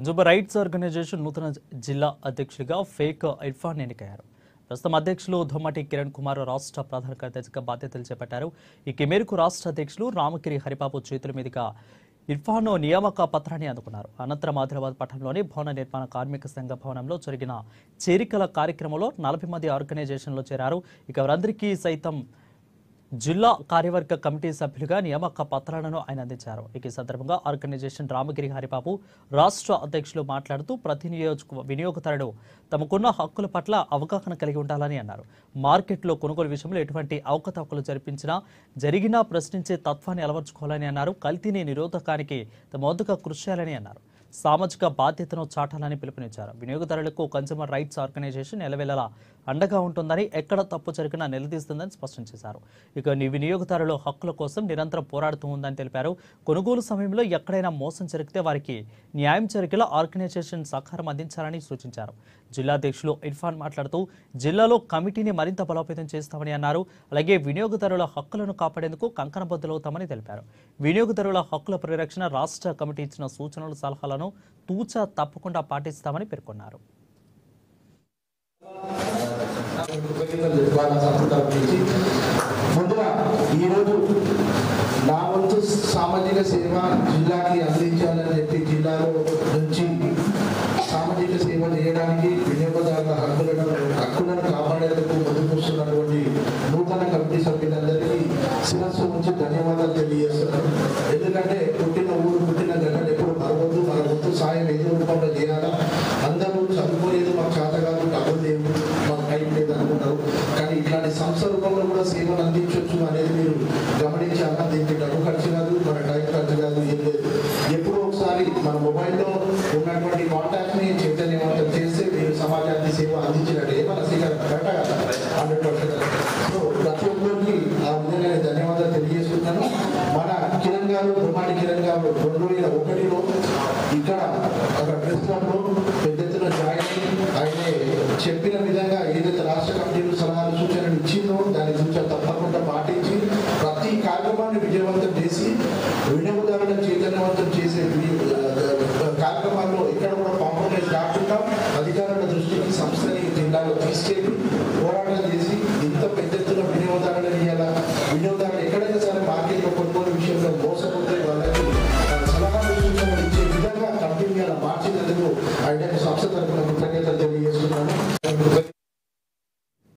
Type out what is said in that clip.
జుబర్ rights organisation నూతన జిల్లా అధ్యక్షుడిగా ఫేక్ ఇర్ఫాన్ ఎన్నికయ్యారు. ప్రస్తుతం అధ్యక్షులు ధొమ్మటి కిరణ్ కుమార్ రాష్ట్ర ప్రధాన కార్యదర్శిగా బాధ్యతలు చేపట్టారు. ఈ మేరకు రాష్ట్ర అధ్యక్షులు రామగిరి హరిబాబు చేతుల మీదుగా ఇర్ఫాన్ నియామక పత్రాన్ని అందుకున్నారు. అనంతరం ఆదిలాబాద్ పట్టణంలోని భవన నిర్మాణ కార్మిక సంఘ భవనంలో జరిగిన చేరికల కార్యక్రమంలో 40 మంది ఆర్గనైజేషన్లో చేరారు. ఇక వారందరికీ సైతం జిల్లా కార్యవర్గ కమిటీ సభ్యులుగా నియామక పత్రాలను ఆయన అందించారు. ఈ సందర్భంగా ఆర్గనైజేషన్ రామగిరి హరిబాబు రాష్ట్ర అధ్యక్షులు మాట్లాడుతూ ప్రతి వినియోగదారుడు తమకున్న హక్కుల పట్ల అవగాహన కలిగి ఉండాలని అన్నారు. మార్కెట్లో కొనుగోలు విషయంలో ఎటువంటి అవకతవకలు జరిగినా ప్రశ్నించే తత్వాన్ని అలవర్చుకోవాలని అన్నారు. కల్తీని నిరోధకానికి తమ వంతుగా కృషి చేయాలని అన్నారు. సామాజిక బాధ్యతను చాటాలని పిలుపునిచ్చారు. వినియోగదారులకు కన్స్యూమర్ రైట్స్ ఆర్గనైజేషన్ ఎలవేళలా అండగా ఉంటుందని, ఎక్కడ తప్పు జరిగినా నిలదీస్తుందని స్పష్టం చేశారు. ఇక వినియోగదారుల హక్కుల కోసం నిరంతరం పోరాడుతూ ఉందని తెలిపారు. కొనుగోలు సమయంలో ఎక్కడైనా మోసం జరిగితే వారికి న్యాయం జరిగేలా ఆర్గనైజేషన్ సహకారం అందించాలని సూచించారు. జిల్లా అధ్యక్షులు ఇర్ఫాన్ మాట్లాడుతూ జిల్లాలో కమిటీని మరింత బలోపేతం చేస్తామని అన్నారు. అలాగే వినియోగదారుల హక్కులను కాపాడేందుకు కంకణబద్దులవుతామని తెలిపారు. వినియోగదారుల హక్కుల పరిరక్షణ రాష్ట్ర కమిటీ ఇచ్చిన సూచనలు సలహాలను తూచా తప్పకుండా పాటిస్తామని పేర్కొన్నారు. ముందుగా ఈరోజు నా వంతు సామాజిక సేవ జిల్లాకి అందించాలని చెప్పి జిల్లాలో నుంచి సామాజిక సేవ చేయడానికి వినియోగదారుల హక్కులను కాపాడేందుకు ముందుకొస్తున్నటువంటి నూతన కమిటీ సభ్యులందరికీ శిరస్సు నుంచి ధన్యవాదాలు తెలియజేస్తున్నాను. ఎందుకంటే పుట్టిన ఊరు పుట్టిన గడ్డలు ఎప్పుడు మరవద్దు, మన వంతు సాయం ఏదో రూపంలో చేయాలా. అందరూ చదువుకోలేదు, మాకు చేత కాదు, డబ్బులు లేవు, మాకు టైం లేదు అనుకుంటారు. కానీ ఇట్లాంటి సంస్థ రూపంలో కూడా సేవలు అందించవచ్చు అనేది మీరు గమనించాలా. దీనికి డబ్బు ఖర్చు కాదు, మన టైం ఖర్చు కాదు, ఏం లేదు. ఎప్పుడో ఒకసారి మన మొబైల్లో ఉన్నటువంటి కాంటాక్ట్ని చైతన్యవంతం చేస్తే మీరు సమాజానికి సేవ అందించినట్టు ఏమన్నా స్వీకారం కరెక్టా కదా 100%. సో ప్రతి ఒక్కరికి ఆ విధంగా ధన్యవాదాలు తెలియజేస్తున్నాను. మన కిరణ్ గారు, ధొమ్మాటి కిరణ్ గారు 2001లో ఇక్కడ ఒక ప్రెస్ క్లబ్లో పెద్ద ఎత్తున జాయిన్ అయ్యి ఆయన చెప్పిన విధంగా ఏదైతే రాష్ట్ర కమిటీలు సలహాలు సూచనలు ఇచ్చిందో దాని సూచన తప్పకుండా పాటించి ప్రతి కార్యక్రమాన్ని విజయవంతం చేసి వినియోగదారులను చైతన్యవంతం చేసే కార్యక్రమాల్లో ఇక్కడ కూడా కాంప్రమైజ్ కాకుండా అధికారుల దృష్టికి సంస్థని జిల్లాలో తీసుకెళ్లి